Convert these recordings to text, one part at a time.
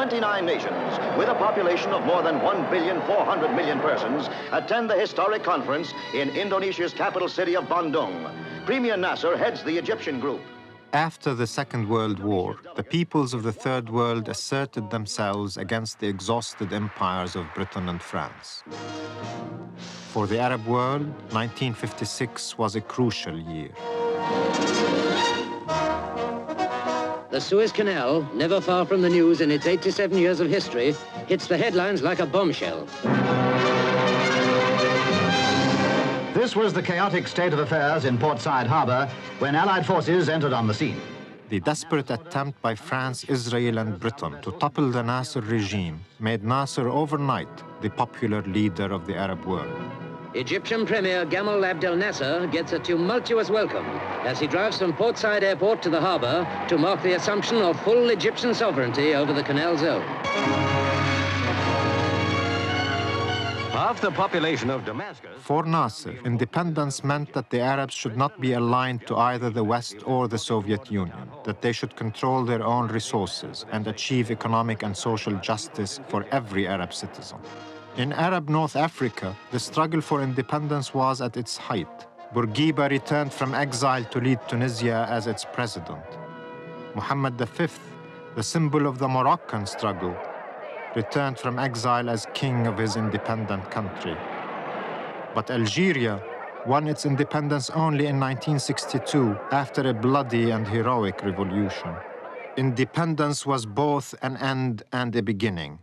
29 nations, with a population of more than 1,400,000,000 persons, attend the historic conference in Indonesia's capital city of Bandung. Premier Nasser heads the Egyptian group. After the Second World War, the peoples of the Third World asserted themselves against the exhausted empires of Britain and France. For the Arab world, 1956 was a crucial year. The Suez Canal, never far from the news in its 87 years of history, hits the headlines like a bombshell. This was the chaotic state of affairs in Port Said Harbor when Allied forces entered on the scene. The desperate attempt by France, Israel, and Britain to topple the Nasser regime made Nasser overnight the popular leader of the Arab world. Egyptian Premier Gamal Abdel Nasser gets a tumultuous welcome as he drives from Port Said Airport to the harbor to mark the assumption of full Egyptian sovereignty over the canal zone. Half the population of Damascus... For Nasser, independence meant that the Arabs should not be aligned to either the West or the Soviet Union, that they should control their own resources and achieve economic and social justice for every Arab citizen. In Arab North Africa, the struggle for independence was at its height. Bourguiba returned from exile to lead Tunisia as its president. Mohammed V, the symbol of the Moroccan struggle, returned from exile as king of his independent country. But Algeria won its independence only in 1962 after a bloody and heroic revolution. Independence was both an end and a beginning.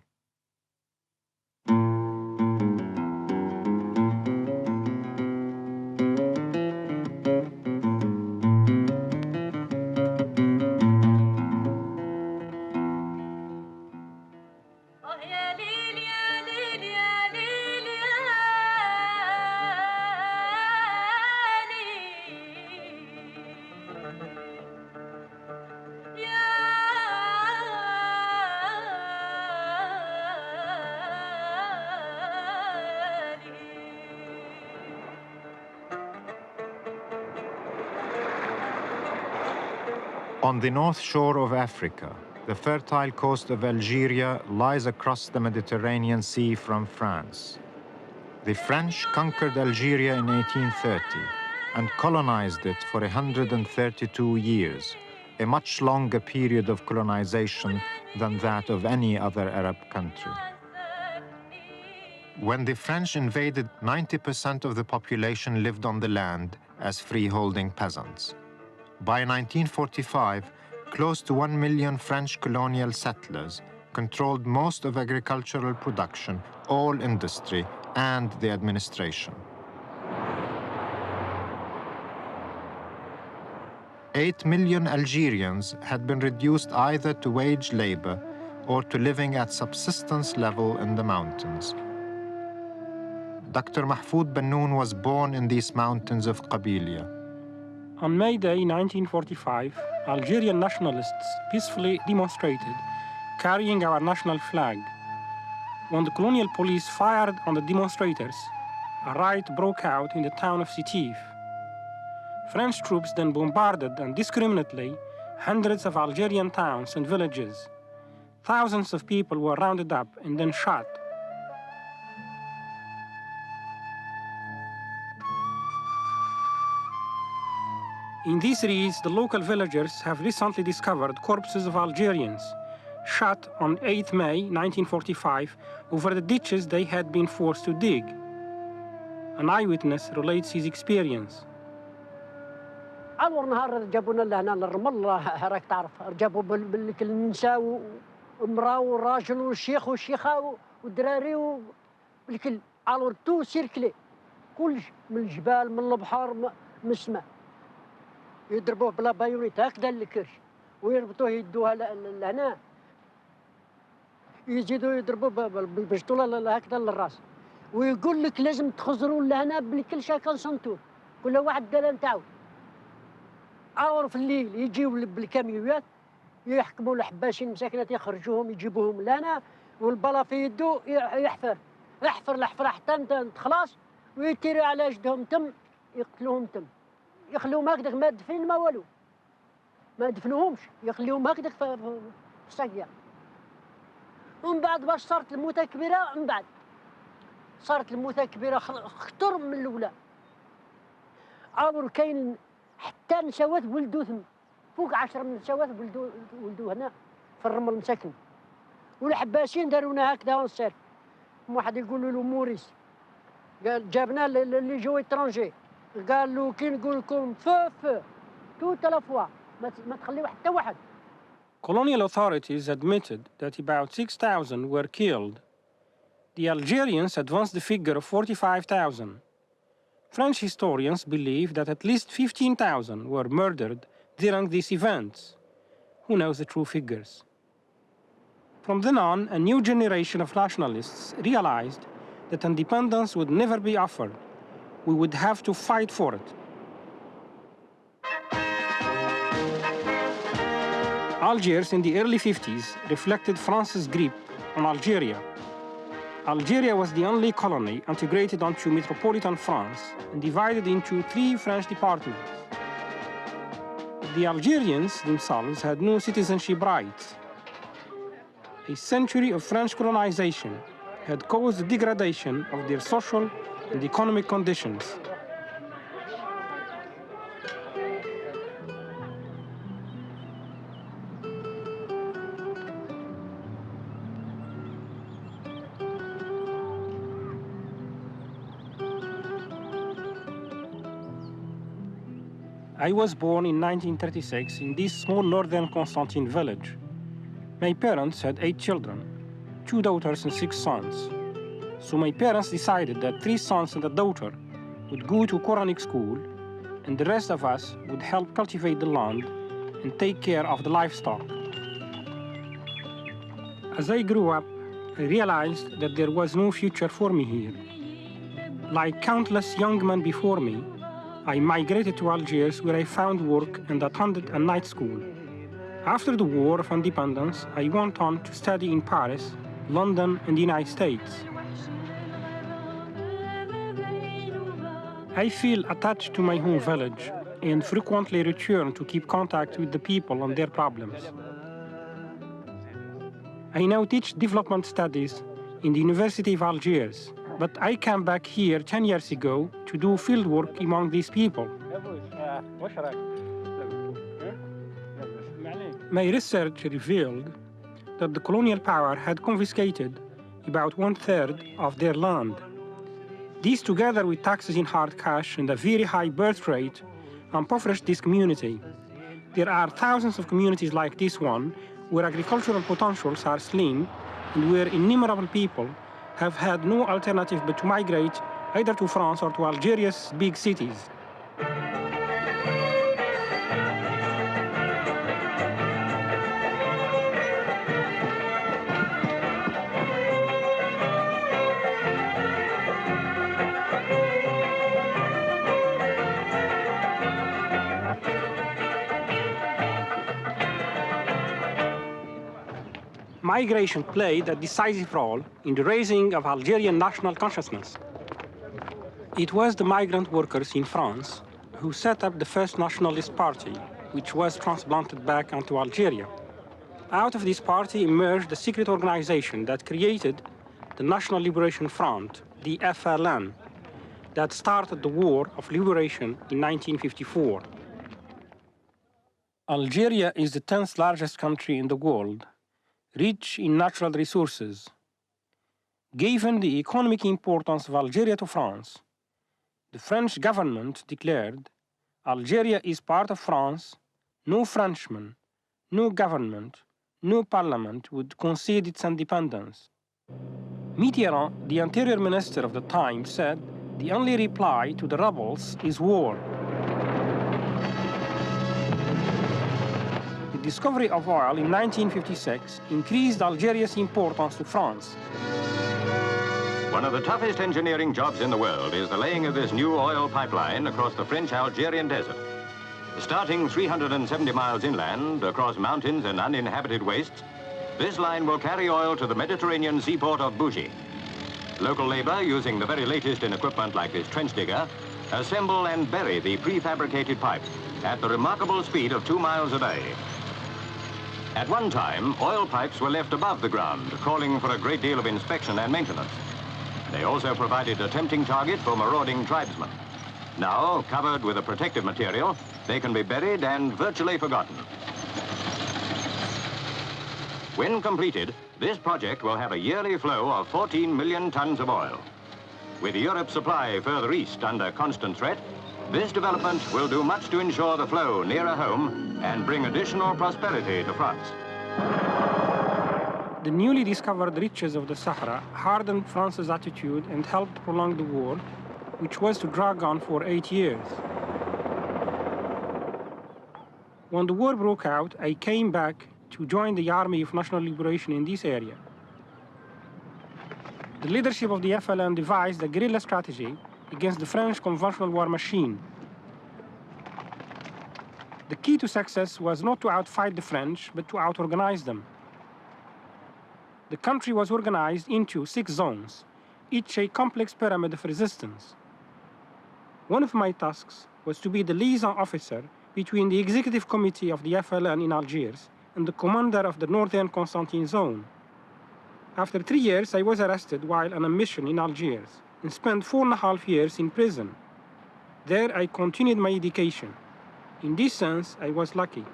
On the north shore of Africa, the fertile coast of Algeria lies across the Mediterranean Sea from France. The French conquered Algeria in 1830 and colonized it for 132 years, a much longer period of colonization than that of any other Arab country. When the French invaded, 90% of the population lived on the land as freeholding peasants. By 1945, close to 1 million French colonial settlers controlled most of agricultural production, all industry, and the administration. 8 million Algerians had been reduced either to wage labor or to living at subsistence level in the mountains. Dr. Mahfoud Bannoune was born in these mountains of Qabilia. On May Day 1945, Algerian nationalists peacefully demonstrated, carrying our national flag. When the colonial police fired on the demonstrators, a riot broke out in the town of Sétif. French troops then bombarded indiscriminately hundreds of Algerian towns and villages. Thousands of people were rounded up and then shot. In these raids, the local villagers have recently discovered corpses of Algerians shot on 8 May 1945 over the ditches they had been forced to dig. An eyewitness relates his experience. أول نهار جابونا لهنا للرمل راك تعرف جابوا بالنساء ومرأة والراجل والشيخ والشيخة والدراري والكل على تو سيركلي كلش من الجبال من البحر من السماء يضربوه بلا بايونيت هكذا الكرش ويربطوه يدوها لهنا يزيدوا يضربوه بالبشطوله هكذا للراس ويقول لك لازم تخزروا لهنا بالكل شكل سنتور كل واحد داله نتاعو عاور في الليل يجيو بالكاميوات يحكموا الحباشين مساكنات يخرجوهم يجيبوهم لهنا والبلا في يدو يحفر الحفره حتى خلاص ويتيروا على جدهم تم يقتلوهم تم يخلوهم هكذاك ما دفنين ما والو ما دفنوهمش يخليهم هكذاك في الساقيه ومن بعد باش صارت الموتة كبيرة، من بعد صارت الموتة كبيرة خطر من الأولى. عبر كاين حتى نسوات ولدو ثم، فوق 10 من نسوات ولدو هنا في الرمل مساكن. والحباسين دارونا هكذا ونسال. واحد يقول له موريس، قال جابنا اللي جو اترونجي، قال له كي نقول لكم فو توت لا فوا ما تخليو حتى واحد. Colonial authorities admitted that about 6,000 were killed. The Algerians advanced the figure of 45,000. French historians believe that at least 15,000 were murdered during these events. Who knows the true figures? From then on, a new generation of nationalists realized that independence would never be offered. We would have to fight for it. Algiers in the early 50s reflected France's grip on Algeria. Algeria was the only colony integrated onto metropolitan France and divided into 3 French departments. The Algerians themselves had no citizenship rights. A century of French colonization had caused the degradation of their social and economic conditions. I was born in 1936 in this small northern Constantine village. My parents had 8 children, 2 daughters and 6 sons. So my parents decided that 3 sons and a daughter would go to Quranic school, and the rest of us would help cultivate the land and take care of the livestock. As I grew up, I realized that there was no future for me here. Like countless young men before me, I migrated to Algiers, where I found work and attended a night school. After the War of Independence, I went on to study in Paris, London, and the United States. I feel attached to my home village and frequently return to keep contact with the people and their problems. I now teach development studies in the University of Algiers, but I came back here 10 years ago to do field work among these people. My research revealed that the colonial power had confiscated about 1/3 of their land. These, together with taxes in hard cash and a very high birth rate, impoverished this community. There are thousands of communities like this one where agricultural potentials are slim and where innumerable people have had no alternative but to migrate either to France or to Algeria's big cities. Migration played a decisive role in the raising of Algerian national consciousness. It was the migrant workers in France who set up the first nationalist party, which was transplanted back onto Algeria. Out of this party emerged a secret organization that created the National Liberation Front, the FLN, that started the War of Liberation in 1954. Algeria is the 10th largest country in the world, rich in natural resources. Given the economic importance of Algeria to France, the French government declared Algeria is part of France. No Frenchman, no government, no parliament would concede its independence. Mitterrand, the interior minister of the time, said the only reply to the rebels is war. The discovery of oil in 1956 increased Algeria's importance to France. One of the toughest engineering jobs in the world is the laying of this new oil pipeline across the French Algerian desert. Starting 370 miles inland, across mountains and uninhabited wastes, this line will carry oil to the Mediterranean seaport of Bougie. Local labor, using the very latest in equipment like this trench digger, assemble and bury the prefabricated pipe at the remarkable speed of 2 miles a day. At one time, oil pipes were left above the ground, calling for a great deal of inspection and maintenance. They also provided a tempting target for marauding tribesmen. Now, covered with a protective material, they can be buried and virtually forgotten. When completed, this project will have a yearly flow of 14 million tons of oil. With Europe's supply further east under constant threat, this development will do much to ensure the flow nearer home and bring additional prosperity to France. The newly discovered riches of the Sahara hardened France's attitude and helped prolong the war, which was to drag on for 8 years. When the war broke out, I came back to join the Army of National Liberation in this area. The leadership of the FLN devised a guerrilla strategy against the French conventional war machine. The key to success was not to outfight the French, but to out-organize them. The country was organized into 6 zones, each a complex pyramid of resistance. One of my tasks was to be the liaison officer between the executive committee of the FLN in Algiers and the commander of the Northern Constantine zone. After 3 years, I was arrested while on a mission in Algiers and spent 4.5 years in prison. There, I continued my education. In this sense, I was lucky.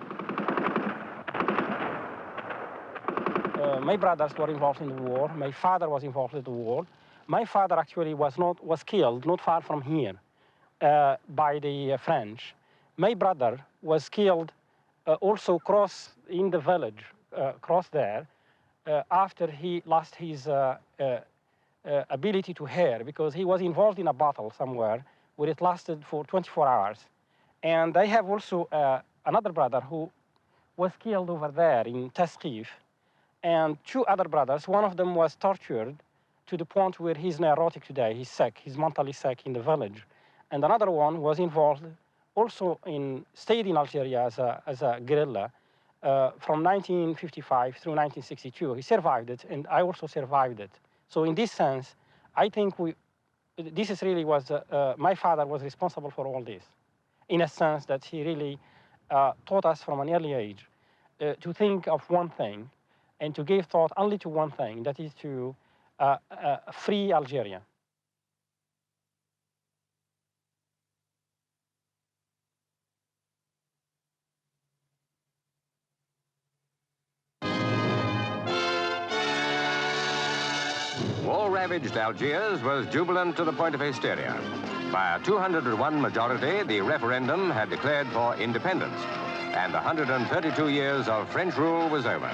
My brothers were involved in the war. My father was involved in the war. My father actually was killed not far from here by the French. My brother was killed also in the village, cross there, after he lost his ability to hear, because he was involved in a battle somewhere where it lasted for 24 hours. And I have also another brother who was killed over there in Tasqif, and 2 other brothers. One of them was tortured to the point where he's neurotic today. He's sick, he's mentally sick in the village. And another one was involved also stayed in Algeria as a guerrilla from 1955 through 1962. He survived it, and I also survived it. So in this sense, I think this is really my father was responsible for all this, in a sense that he really taught us from an early age to think of one thing and to give thought only to one thing, that is to free Algeria. War-ravaged Algiers was jubilant to the point of hysteria. By a 201 majority, the referendum had declared for independence, and 132 years of French rule was over.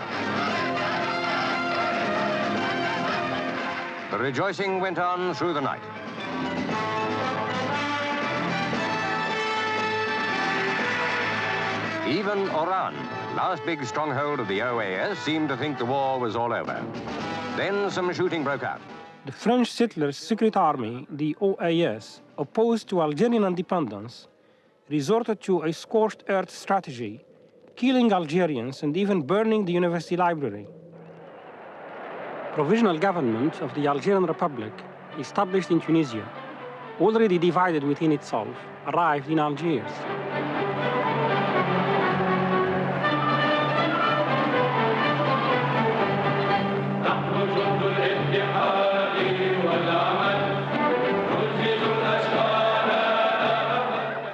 The rejoicing went on through the night. Even Oran, last big stronghold of the OAS, seemed to think the war was all over. Then some shooting broke out. The French settlers' secret army, the OAS, opposed to Algerian independence, resorted to a scorched earth strategy, killing Algerians and even burning the university library. Provisional government of the Algerian Republic, established in Tunisia, already divided within itself, arrived in Algiers.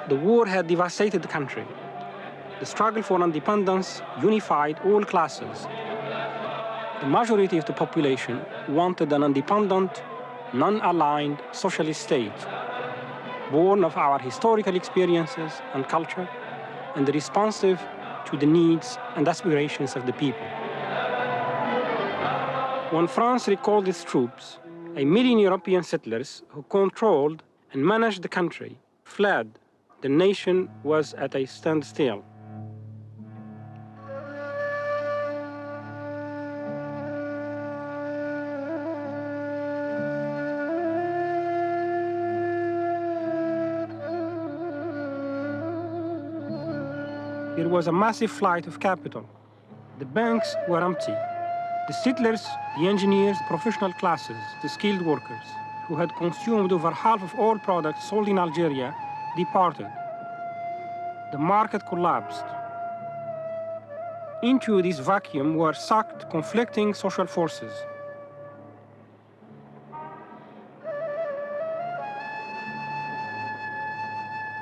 The war had devastated the country. The struggle for independence unified all classes. The majority of the population wanted an independent, non-aligned socialist state, born of our historical experiences and culture, and responsive to the needs and aspirations of the people. When France recalled its troops, 1 million European settlers who controlled and managed the country fled. The nation was at a standstill. There was a massive flight of capital. The banks were empty. The settlers, the engineers, professional classes, the skilled workers, who had consumed over half of all products sold in Algeria, departed. The market collapsed. Into this vacuum were sucked conflicting social forces.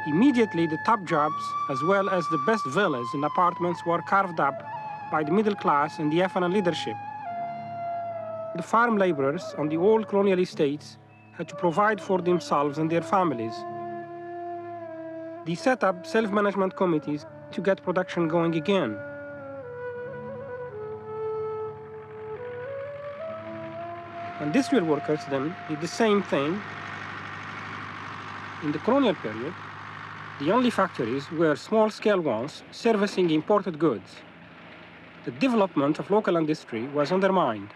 Immediately, the top jobs, as well as the best villas and apartments, were carved up by the middle class and the FNL leadership. The farm laborers on the old colonial estates had to provide for themselves and their families. They set up self-management committees to get production going again. Industrial workers then did the same thing. In the colonial period, the only factories were small-scale ones servicing imported goods. The development of local industry was undermined.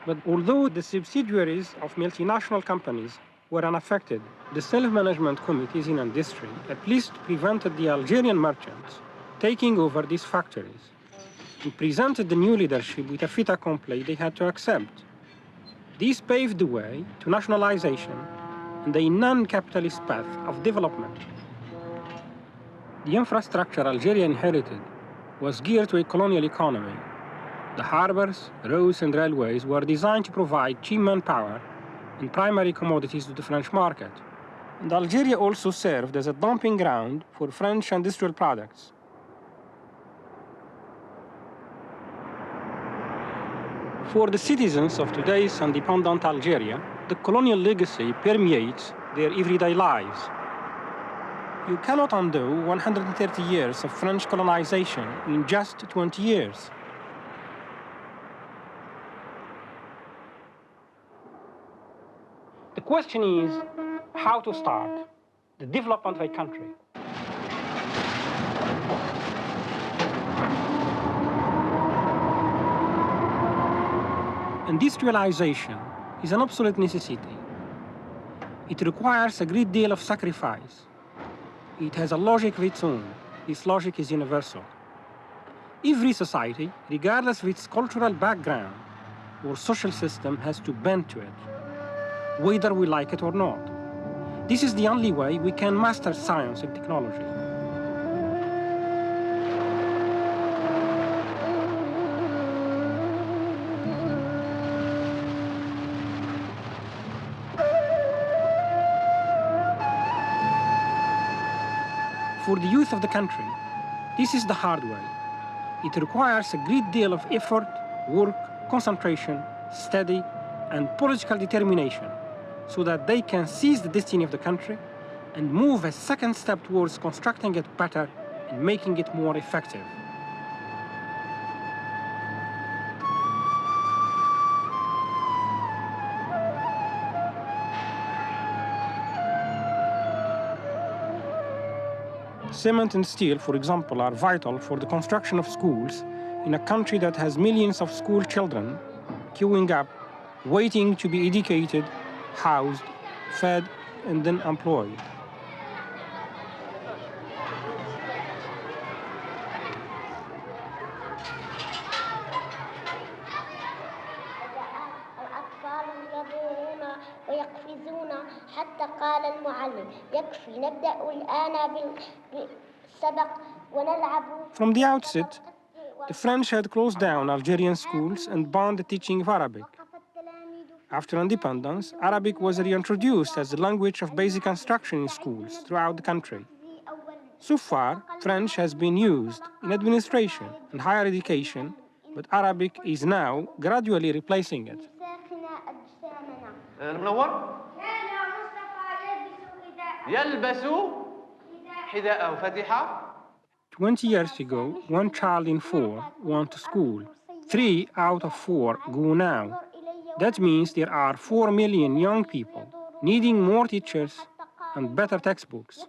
But although the subsidiaries of multinational companies were unaffected, the self-management committees in industry at least prevented the Algerian merchants taking over these factories and presented the new leadership with a fait accompli they had to accept. This paved the way to nationalization and a non-capitalist path of development. The infrastructure Algeria inherited was geared to a colonial economy. The harbors, roads, and railways were designed to provide cheap manpower and primary commodities to the French market. And Algeria also served as a dumping ground for French industrial products. For the citizens of today's independent Algeria, the colonial legacy permeates their everyday lives. You cannot undo 130 years of French colonization in just 20 years. The question is how to start the development of a country. Industrialization is an obsolete necessity. It requires a great deal of sacrifice. It has a logic of its own. This logic is universal. Every society, regardless of its cultural background or social system, has to bend to it, whether we like it or not. This is the only way we can master science and technology. For the youth of the country, this is the hard way. It requires a great deal of effort, work, concentration, study, and political determination so that they can seize the destiny of the country and move a second step towards constructing it better and making it more effective. Cement and steel, for example, are vital for the construction of schools in a country that has millions of school children queuing up, waiting to be educated, housed, fed, and then employed. ويقفزون حتى قال المعلم يكفي نبدأ الآن بالسبق ونلعب. From the outset, the French had closed down Algerian schools and banned the teaching of Arabic. After independence, Arabic was reintroduced as the language of basic instruction in schools throughout the country. So far, French has been used in administration and higher education, but Arabic is now gradually replacing it. المنور يلبس حذاءه فتحة. 20 years ago, 1 child in 4 went to school. 3 out of 4 go now. That means there are 4 million young people needing more teachers and better textbooks.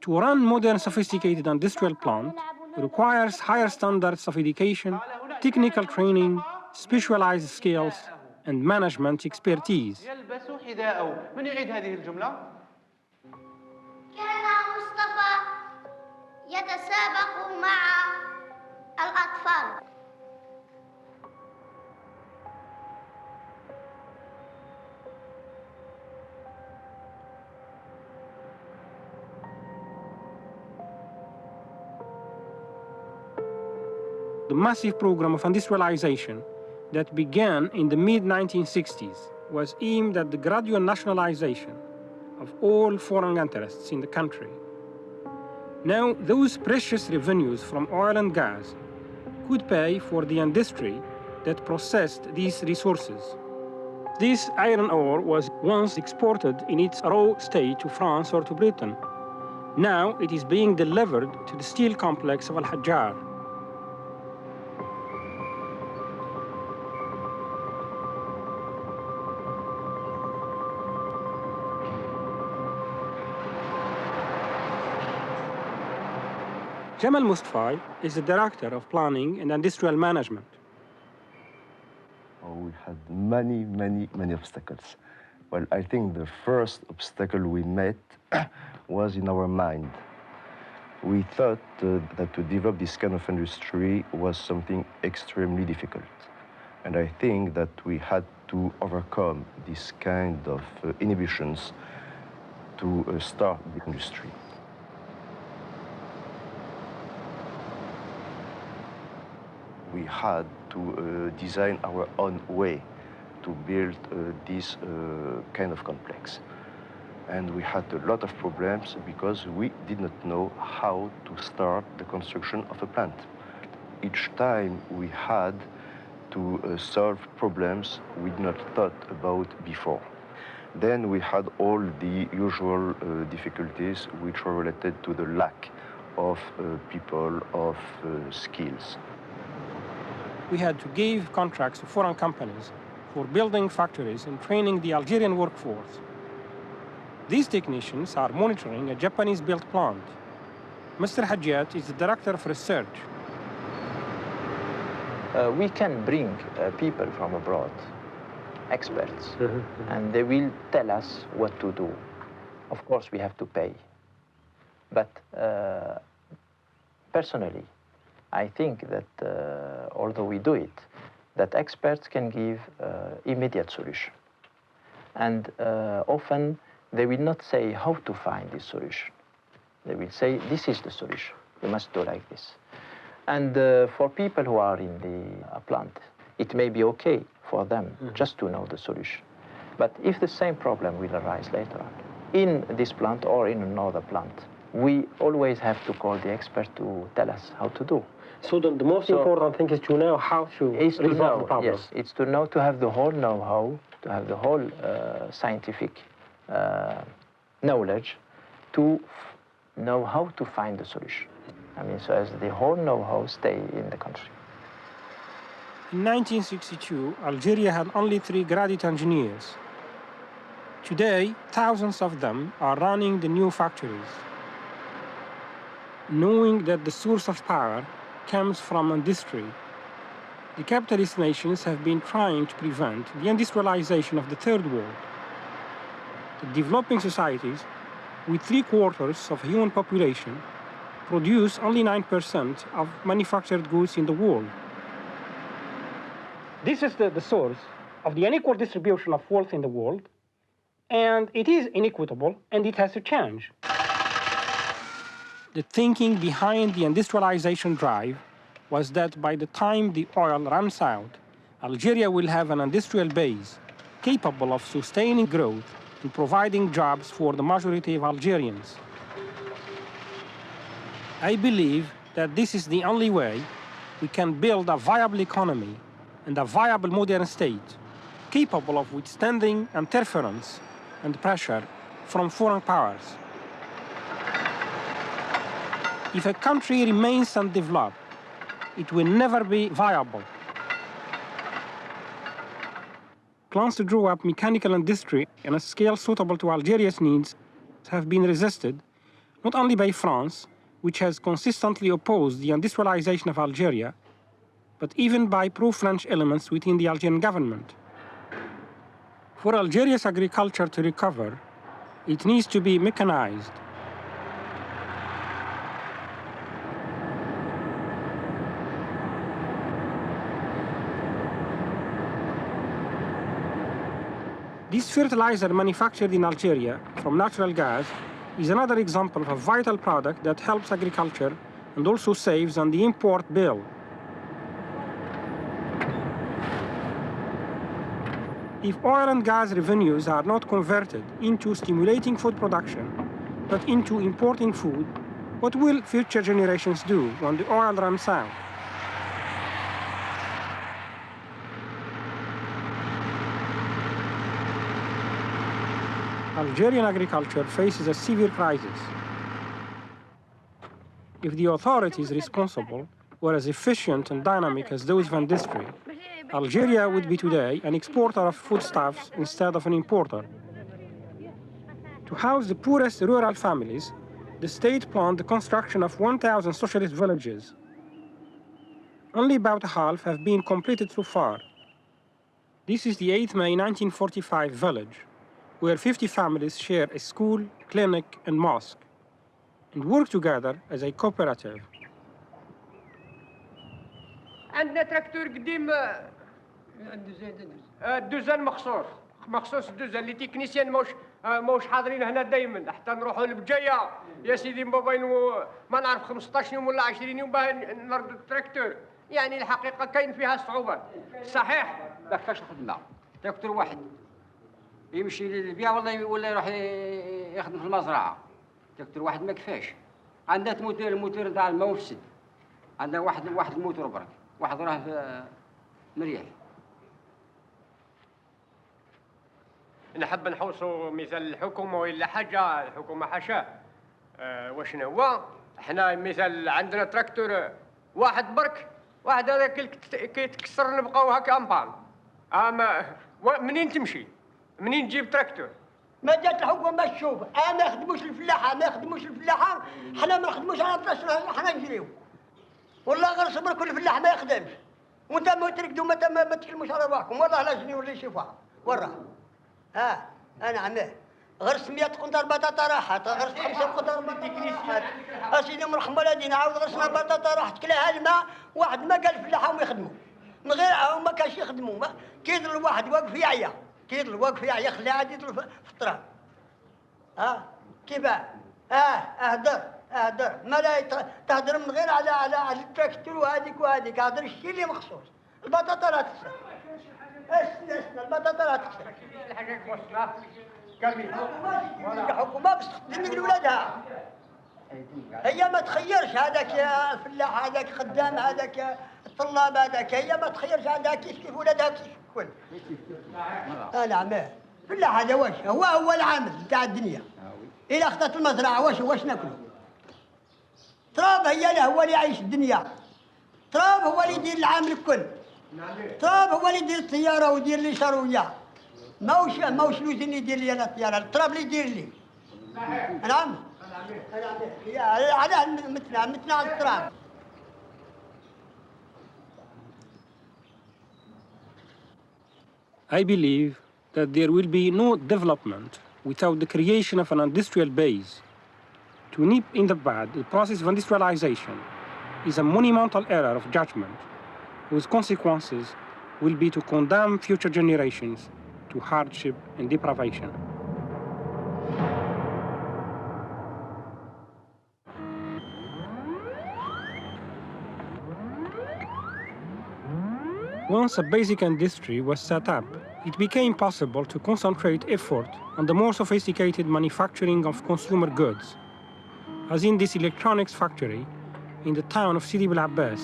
To run modern, sophisticated industrial plant requires higher standards of education, technical training, specialized skills, and management expertise. يلبس حذاءه. من يعيد هذه الجملة؟ كان مصطفى يتسابق مع الأطفال. The massive program of industrialization that began in the mid-1960s was aimed at the gradual nationalization of all foreign interests in the country. Now, those precious revenues from oil and gas could pay for the industry that processed these resources. This iron ore was once exported in its raw state to France or to Britain. Now it is being delivered to the steel complex of Al-Hajjar. Jamal Mustafa is the Director of Planning and Industrial Management. We had many obstacles. Well, I think the first obstacle we met was in our mind. We thought that to develop this kind of industry was something extremely difficult. And I think that we had to overcome this kind of inhibitions to start the industry. We had to design our own way to build this kind of complex. And we had a lot of problems because we did not know how to start the construction of a plant. Each time we had to solve problems we did not thought about before. Then we had all the usual difficulties which were related to the lack of people, of skills. We had to give contracts to foreign companies for building factories and training the Algerian workforce. These technicians are monitoring a Japanese-built plant. Mr. Hajjat is the Director of Research. We can bring people from abroad, experts, and they will tell us what to do. Of course, we have to pay. But personally, I think that although we do it, that experts can give immediate solution. And often they will not say how to find this solution. They will say, this is the solution. You must do like this. And for people who are in the plant, it may be okay for them just to know the solution. But if the same problem will arise later on, in this plant or in another plant, we always have to call the expert to tell us how to do. So the most important thing is to know how to resolve the problem. Yes, it's to know, to have the whole know-how, to have the whole scientific knowledge, to know how to find the solution. I mean, so as the whole know-how stay in the country. In 1962, Algeria had only 3 graduate engineers. Today, thousands of them are running the new factories. Knowing that the source of power comes from industry, the capitalist nations have been trying to prevent the industrialization of the Third World. The developing societies, with 3/4 of human population, produce only 9% of manufactured goods in the world. This is the source of the unequal distribution of wealth in the world, and it is inequitable, and it has to change. The thinking behind the industrialization drive was that by the time the oil runs out, Algeria will have an industrial base capable of sustaining growth and providing jobs for the majority of Algerians. I believe that this is the only way we can build a viable economy and a viable modern state capable of withstanding interference and pressure from foreign powers. If a country remains undeveloped, it will never be viable. Plans to draw up mechanical industry in a scale suitable to Algeria's needs have been resisted, not only by France, which has consistently opposed the industrialization of Algeria, but even by pro-French elements within the Algerian government. For Algeria's agriculture to recover, it needs to be mechanized. This fertilizer manufactured in Algeria from natural gas is another example of a vital product that helps agriculture and also saves on the import bill. If oil and gas revenues are not converted into stimulating food production, but into importing food, what will future generations do when the oil runs out? Algerian agriculture faces a severe crisis. If the authorities responsible were as efficient and dynamic as those of industry, Algeria would be today an exporter of foodstuffs instead of an importer. To house the poorest rural families, the state planned the construction of 1,000 socialist villages. Only about half have been completed so far. This is the 8th May 1945 village, where 50 families share a school, clinic, and mosque, and work together as a cooperative. عندنا تراكتور قديم دوزان مخصوص دوزان اللي تكنيسيان موش حاضرين هنا دايما حتى نروحوا لبجايه يا سيدي ما نعرف 15 يوم ولا 20 يوم باه نردوا التراكتور. يعني الحقيقه كاين فيها صعوبات. صحيح ما كاش خدمه تراكتور واحد يمشي للبيع والله ولا يروح يخدم في المزرعه. تراكتور واحد ما كفاش. عندها الموتور تاع الماء مفسد. عندها واحد الموتور برك. واحد راه مريح. نحب نحوصوا مثال الحكومه ولا حاجه الحكومه حاشاه. واشنا هو احنا مثال عندنا تراكتور واحد برك واحد هذاك كيتكسر نبقاو هكا امبان. منين تمشي؟ منين تجيب تراكتور؟ ما جات الحكومه تشوف ما يخدموش الفلاحه حنا ما نخدموش على بلاصتنا حنا نجريو. والله غير صبر كل فلاح ما يخدمش وانت ما تركدوا ما تكلموش على رواحكم. والله لا جني ولا شفاء وراه. انا عماه غرس 100 قنطار بطاطا راحت، غرس 5 قنطار بطاطا راحت. اسيدي مرحم ولدينا عاود غرسنا بطاطا راحت كلاها الماء. واحد ما قال الفلاحه ويخدموا من غير ما كاش يخدموا. كيضل الواحد واقف يعيا خليه عاد يضرب في التراب. كيفاه؟ اهدر ما لا تهدر من غير على التراكتور وهذيك هدر الشيء اللي مخصوص. البطاطا لا تكسر. اسنا البطاطا لا تكسر. الحاجه وصلها كامل. الحكومه باش تخدم لولادها. هي ما تخيرش هذاك الفلاح هذاك خدام هذاك الطلاب هذاك. هي ما تخيرش عندها كيف ولادها كيف الكل. نعم الفلاح هذا واش هو العامل تاع الدنيا. إلا أخذت المزرعة واش ناكلوا؟ تراب هي له هو اللي يعيش الدنيا. تراب هو اللي يدير العامل الكل. تراب هو اللي يدير الطيارة ويدير لي شروية. ماوش لوز اللي يدير لي أنا الطيارة، التراب اللي يدير لي. نعم. على مثل على التراب. I believe that there will be no development without the creation of an industrial base. To nip in the bud the process of industrialization is a monumental error of judgment, whose consequences will be to condemn future generations to hardship and deprivation. Once a basic industry was set up, it became possible to concentrate effort on the more sophisticated manufacturing of consumer goods, as in this electronics factory in the town of Sidi Bel Abbas.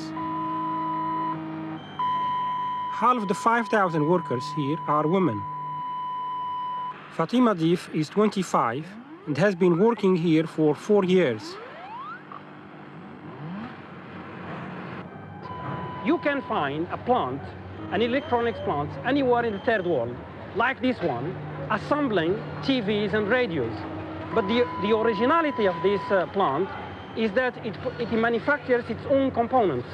Half of the 5,000 workers here are women. Fatima Dif is 25 and has been working here for 4 years. You can find a plant, an electronics plant, anywhere in the third world, like this one, assembling TVs and radios. But the originality of this plant is that it manufactures its own components,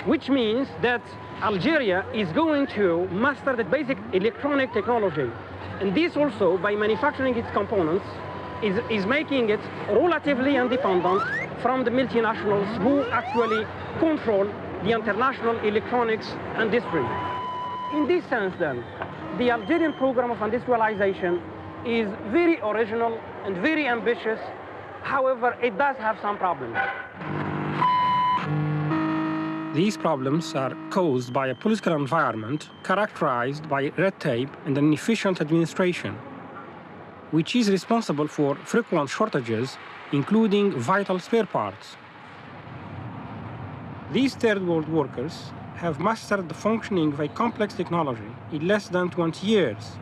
which means that Algeria is going to master the basic electronic technology. And this also, by manufacturing its components, is making it relatively independent from the multinationals who actually control the international electronics industry. In this sense, then, the Algerian program of industrialization is very original and very ambitious. However, it does have some problems. These problems are caused by a political environment characterized by red tape and an inefficient administration, which is responsible for frequent shortages, including vital spare parts. These third world workers have mastered the functioning of a complex technology in less than 20 years.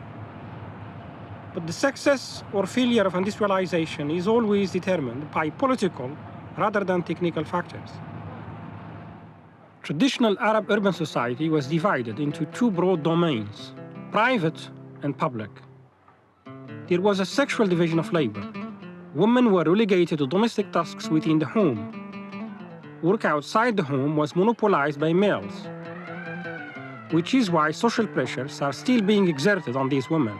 But the success or failure of industrialization is always determined by political rather than technical factors. Traditional Arab urban society was divided into two broad domains, private and public. There was a sexual division of labor. Women were relegated to domestic tasks within the home. Work outside the home was monopolized by males, which is why social pressures are still being exerted on these women.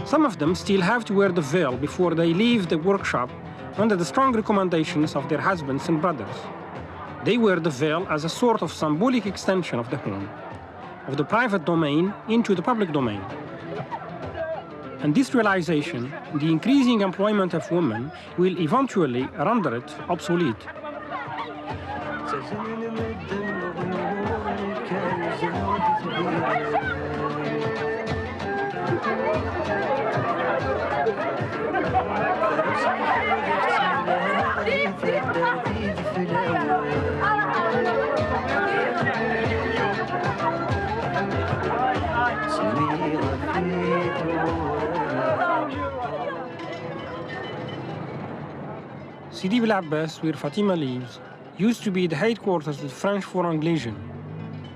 Some of them still have to wear the veil before they leave the workshop under the strong recommendations of their husbands and brothers. They wear the veil as a sort of symbolic extension of the home, of the private domain into the public domain. Industrialization, the increasing employment of women, will eventually render it obsolete. Sidi Bel Abbas, where Fatima lives, used to be the headquarters of the French Foreign Legion.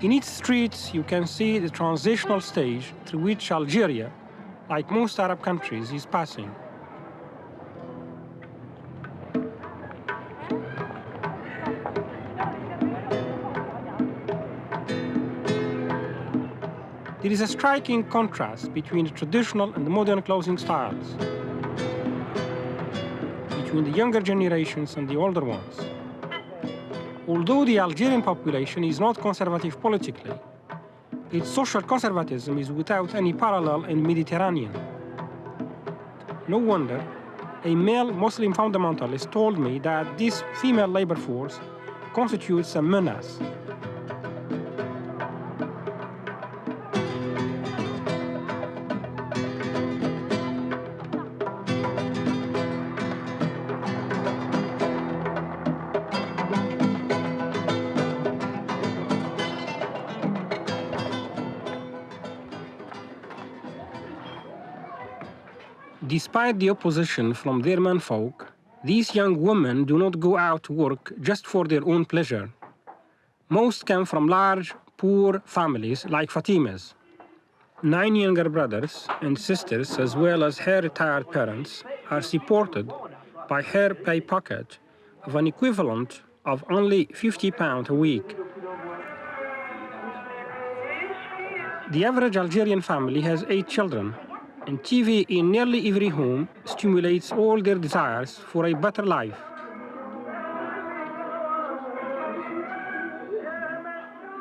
In its streets, you can see the transitional stage through which Algeria, like most Arab countries, is passing. There is a striking contrast between the traditional and the modern clothing styles, between the younger generations and the older ones. Although the Algerian population is not conservative politically, its social conservatism is without any parallel in the Mediterranean. No wonder a male Muslim fundamentalist told me that this female labor force constitutes a menace. Despite the opposition from their menfolk, these young women do not go out to work just for their own pleasure. Most come from large, poor families like Fatima's. 9 younger brothers and sisters, as well as her retired parents, are supported by her pay pocket of an equivalent of only £50 a week. The average Algerian family has 8 children, and TV in nearly every home stimulates all their desires for a better life.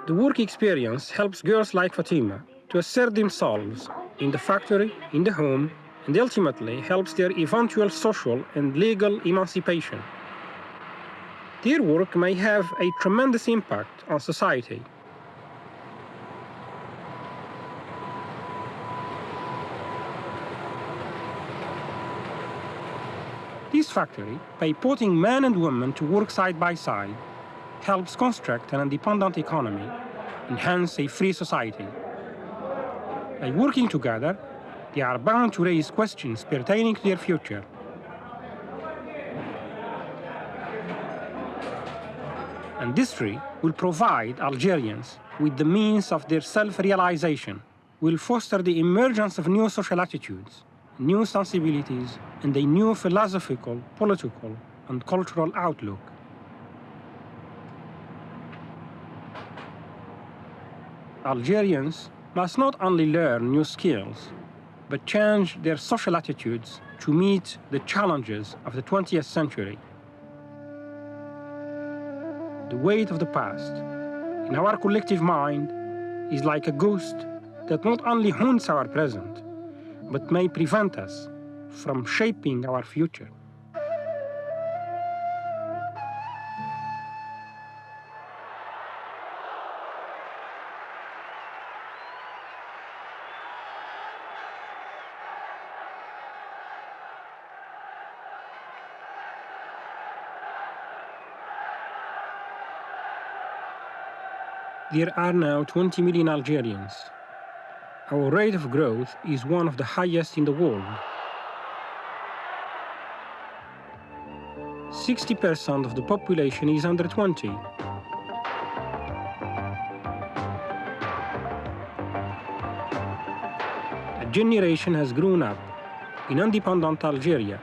The work experience helps girls like Fatima to assert themselves in the factory, in the home, and ultimately helps their eventual social and legal emancipation. Their work may have a tremendous impact on society. This factory, by putting men and women to work side by side, helps construct an independent economy and hence a free society. By working together, they are bound to raise questions pertaining to their future. Industry will provide Algerians with the means of their self-realization, will foster the emergence of new social attitudes, new sensibilities, and a new philosophical, political, and cultural outlook. Algerians must not only learn new skills, but change their social attitudes to meet the challenges of the 20th century. The weight of the past in our collective mind is like a ghost that not only haunts our present, but may prevent us from shaping our future. There are now 20 million Algerians. Our rate of growth is one of the highest in the world. 60% of the population is under 20. A generation has grown up in independent Algeria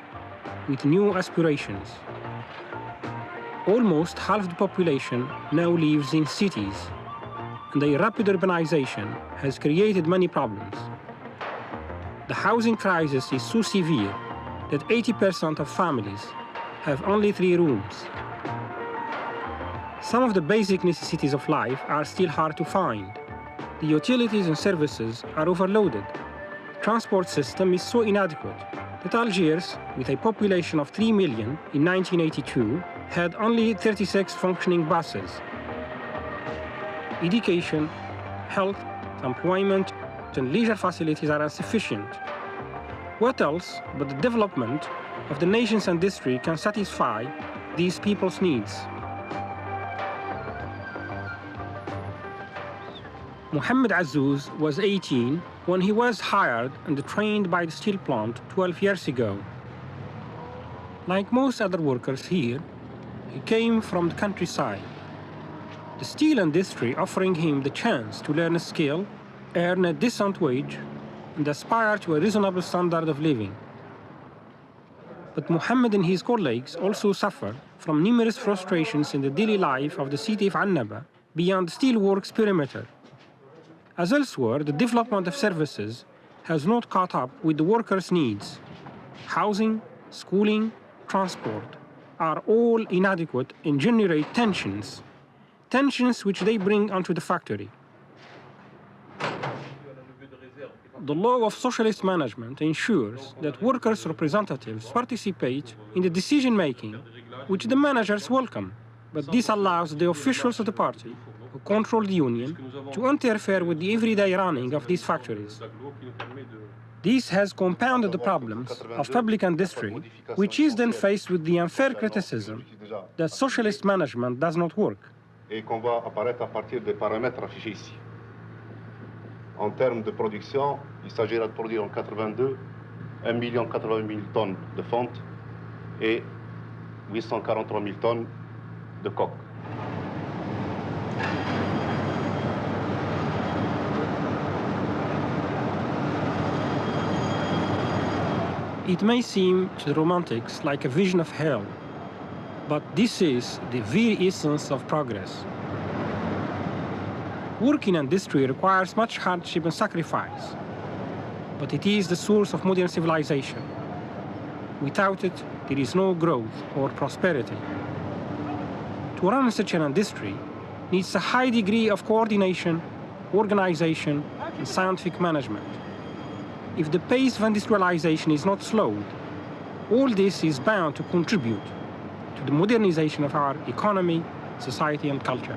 with new aspirations. Almost half the population now lives in cities, and the rapid urbanization has created many problems. The housing crisis is so severe that 80% of families have only 3 rooms. Some of the basic necessities of life are still hard to find. The utilities and services are overloaded. The transport system is so inadequate that Algiers, with a population of 3 million in 1982, had only 36 functioning buses. Education, health, employment, and leisure facilities are insufficient. What else but the development of the nation's industry can satisfy these people's needs? Mohamed Azzouz was 18 when he was hired and trained by the steel plant 12 years ago. Like most other workers here, he came from the countryside. The steel industry offering him the chance to learn a skill, earn a decent wage, and aspire to a reasonable standard of living. But Mohammed and his colleagues also suffer from numerous frustrations in the daily life of the city of Annaba beyond the steelworks perimeter. As elsewhere, the development of services has not caught up with the workers' needs. Housing, schooling, transport are all inadequate and generate tensions which they bring onto the factory. The law of socialist management ensures that workers' representatives participate in the decision-making, which the managers welcome, but this allows the officials of the party, who control the union, to interfere with the everyday running of these factories. This has compounded the problems of public industry, which is then faced with the unfair criticism that socialist management does not work. Et qu'on va apparaître à partir des paramètres affichés ici. En termes de production, il s'agira de produire en 82 1 080 000 tonnes de fonte et 843 000 tonnes de coque. It may seem to the romantics like a vision of hell, but this is the very essence of progress. Work in industry requires much hardship and sacrifice, but it is the source of modern civilization. Without it, there is no growth or prosperity. To run such an industry needs a high degree of coordination, organization, and scientific management. If the pace of industrialization is not slowed, all this is bound to contribute to the modernization of our economy, society, and culture.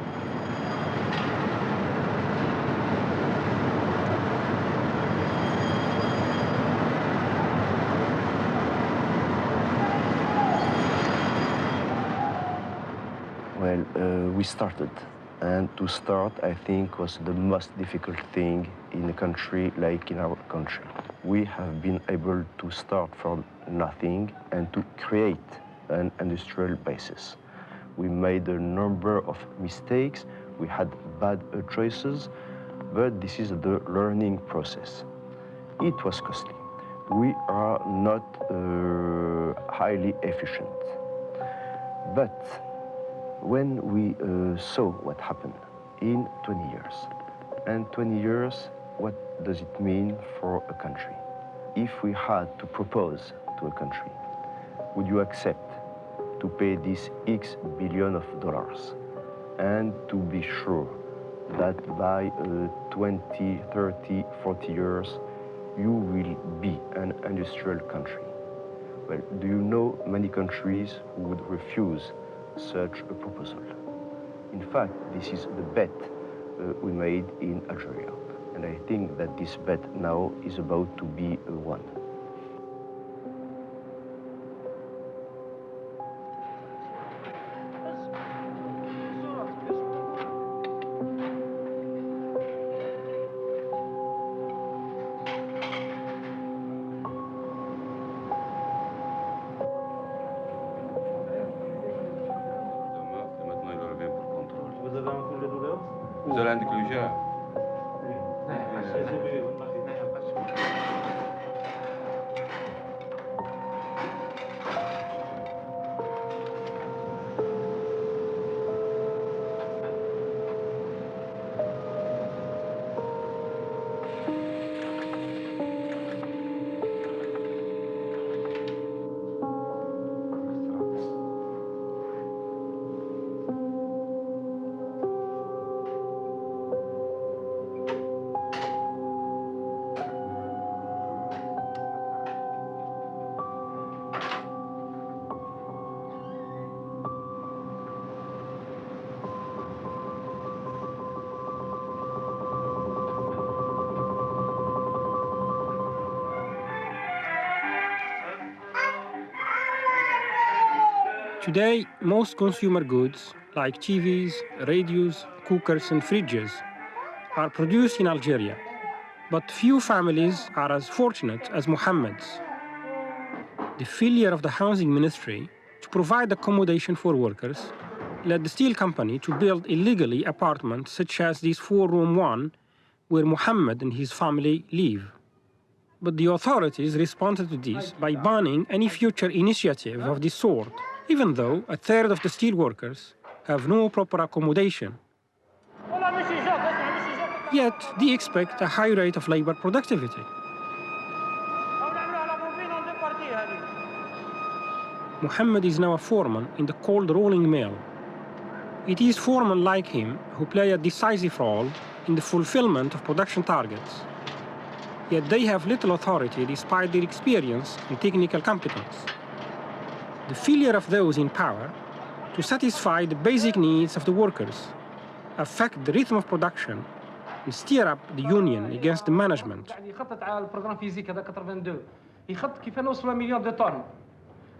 Well, we started. And to start, I think, was the most difficult thing in a country like in our country. We have been able to start from nothing and to create an industrial basis. We made a number of mistakes, we had bad choices, but this is the learning process. It was costly. We are not highly efficient. But when we saw what happened in 20 years, and 20 years, what does it mean for a country? If we had to propose to a country, would you accept to pay this X billion of dollars and to be sure that by 20, 30, 40 years, you will be an industrial country? Well, do you know many countries who would refuse such a proposal? In fact, this is the bet we made in Algeria. And I think that this bet now is about to be won. Today, most consumer goods, like TVs, radios, cookers, and fridges, are produced in Algeria. But few families are as fortunate as Mohammed's. The failure of the housing ministry to provide accommodation for workers led the steel company to build illegally apartments such as this 4-room one where Mohammed and his family live. But the authorities responded to this by banning any future initiative of this sort, even though a third of the steel workers have no proper accommodation. Yet they expect a high rate of labor productivity. Mohammed is now a foreman in the cold rolling mill. It is foremen like him who play a decisive role in the fulfillment of production targets. Yet they have little authority despite their experience and technical competence. The failure of those in power to satisfy the basic needs of the workers affect the rhythm of production and stir up the union against the management. يخطط على البروغرام فيزيك هذا 82 يخطط كيف نوصلوا مليون دو طن.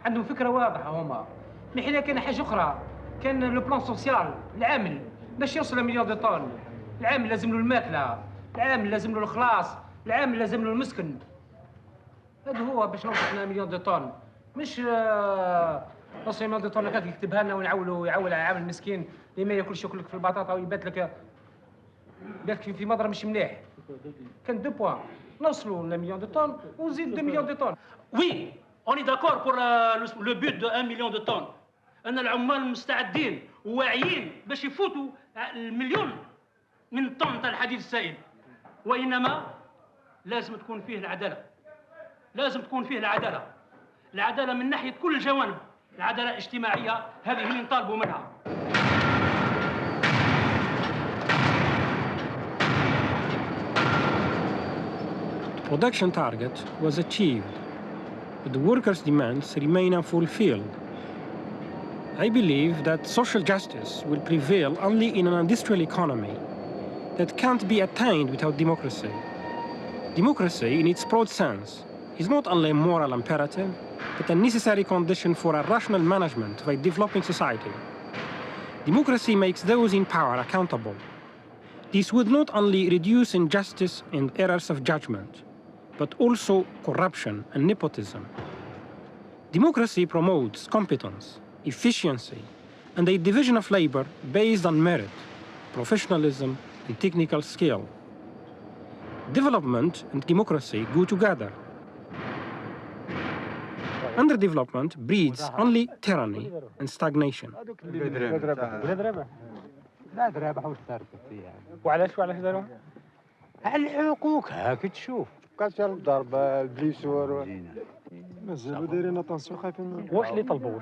عندهم فكره واضحه هما. من حين كاين حاجه اخرى كان لو بلان سوسيال العامل باش يوصل لمليون دو طن. العامل لازم له الماكله، العامل لازم له الخلاص، العامل لازم له المسكن. هذا هو باش نوصل مليون دو طن. مش نص مليون دو طن هكاك يكتبها لنا ونعولوا يعول على العامل المسكين اللي ما ياكلش ياكل لك في البطاطا ويبات لك في مضرب مش مليح. كان 2 بوان نوصلوا لمليون دو طن ونزيد 2 مليون دو طن. Oui, on est d'accord pour le but de 1 million de tonnes. أن العمال مستعدين وواعيين باش يفوتوا المليون من الطن تاع الحديد السائل. وإنما لازم تكون فيه العدالة. لازم تكون فيه العدالة. العدالة من ناحية كل الجوانب. العدالة الاجتماعية هذه اللي نطالبوا منها. The production target was achieved, but the workers' demands remain unfulfilled. I believe that social justice will prevail only in an industrial economy that can't be attained without democracy. Democracy, in its broad sense, is not only a moral imperative, but a necessary condition for a rational management of a developing society. Democracy makes those in power accountable. This would not only reduce injustice and errors of judgment, but also corruption and nepotism. Democracy promotes competence, efficiency, and a division of labor based on merit, professionalism, and technical skill. Development and democracy go together. Underdevelopment breeds only tyranny and stagnation. وعلاش داروا؟ على الحقوق هاك تشوف كثر الضرب البليسور مازالوا دايرين اتونسيون خايفين. واش اللي طلبوا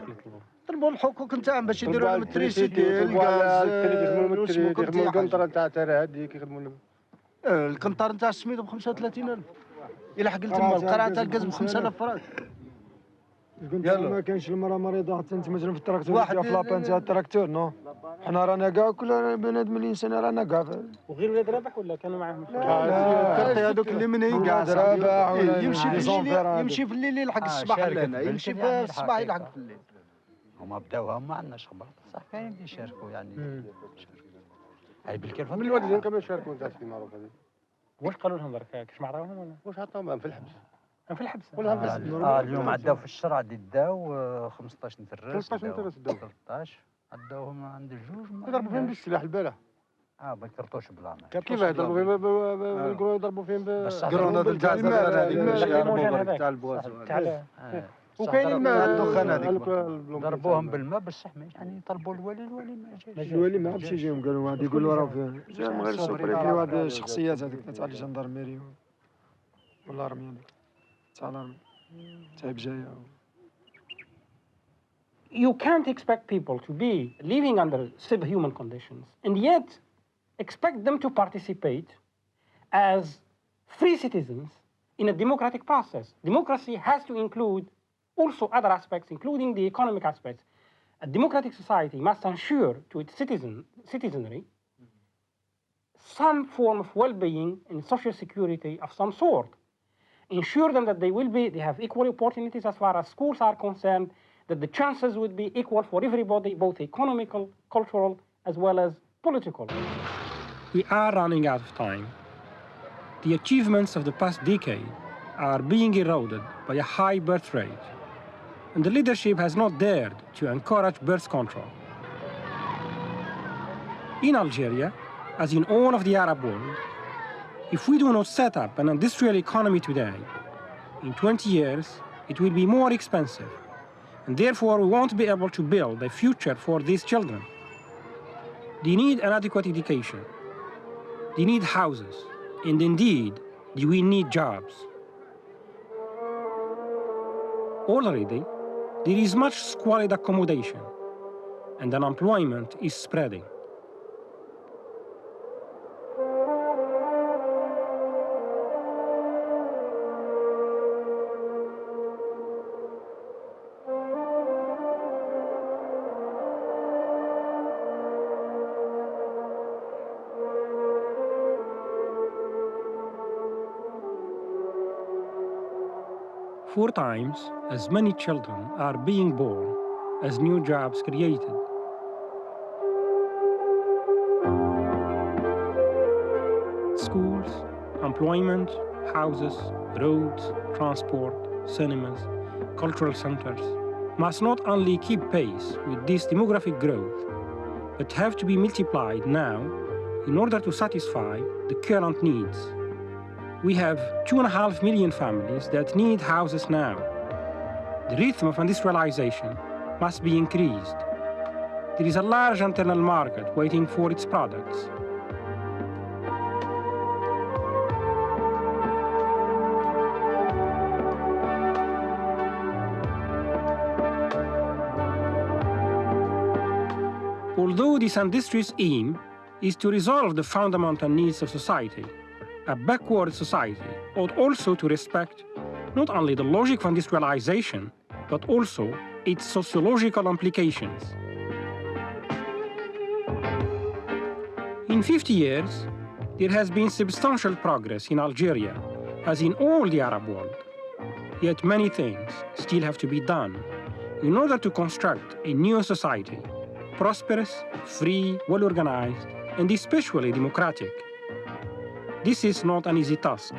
طلبوا الحقوق نتاعهم باش يديروا الالكتريسيتي الغاز يخدموا القنطره نتاع هذيك يخدموا القنطار نتاع السميد ب 35,000 يلحق تما القرعه تاع الغاز ب 5,000 فرنك. يلا ما كاينش المراه مريضه حتى انت مثلا في التراكتور في لابان تاع التراكتور نو حنا رانا كاع كل بنادم الانسان رانا كاع وغير ولاد رابح ولا كانوا معاهم؟ لا هذوك اللي من هي كاع يمشي في الليل يلحق الصباح لهنا يمشي في الصباح يلحق في الليل. هما بداوها ما عندناش خبر صح كاين اللي يشاركوا يعني هاي بالكيف من الوالدين كانوا يشاركوا نتاع في معروف هذه. واش قالوا لهم درك كاش ما عطاوهم ولا؟ واش عطاوهم في الحبس. في الحبس. اليوم عداو في الشرع داو 15 نترس 15 نترس داو 13 عداوهم عند الجوج يضربوا فيهم بالسلاح البارح. ما يكرطوش بالعمل كيف يضربوا فيهم يقولوا يضربوا فيهم بالجرونات نتاع الماء تاع البواز وكاين الماء الدخان هذيك ضربوهم بالماء بصح يعني طلبوا الوالي ما جاش. الوالي ما عادش يجيهم قالوا واحد يقولوا راه فيه غير السوبريفي واحد الشخصيات هذيك تاع الجندرميري ولا رمي هذيك تاع الارمي تاع بجايه. You can't expect people to be living under subhuman conditions and yet expect them to participate as free citizens in a democratic process. Democracy has to include also other aspects, including the economic aspects. A democratic society must ensure to its citizenry some form of well-being and social security of some sort. Ensure them that they have equal opportunities as far as schools are concerned, that the chances would be equal for everybody, both economical, cultural, as well as political. We are running out of time. The achievements of the past decade are being eroded by a high birth rate, and the leadership has not dared to encourage birth control. In Algeria, as in all of the Arab world, if we do not set up an industrial economy today, in 20 years, it will be more expensive, and therefore we won't be able to build a future for these children. They need an adequate education. They need houses, and indeed, we need jobs. Already, there is much squalid accommodation, and unemployment is spreading. Four times as many children are being born as new jobs created. Schools, employment, houses, roads, transport, cinemas, cultural centers must not only keep pace with this demographic growth, but have to be multiplied now in order to satisfy the current needs. We have 2.5 million families that need houses now. The rhythm of industrialization must be increased. There is a large internal market waiting for its products. Although this industry's aim is to resolve the fundamental needs of society, a backward society ought also to respect not only the logic of industrialization, but also its sociological implications. In 50 years, there has been substantial progress in Algeria, as in all the Arab world. Yet many things still have to be done in order to construct a new society, prosperous, free, well-organized, and especially democratic. This is not an easy task.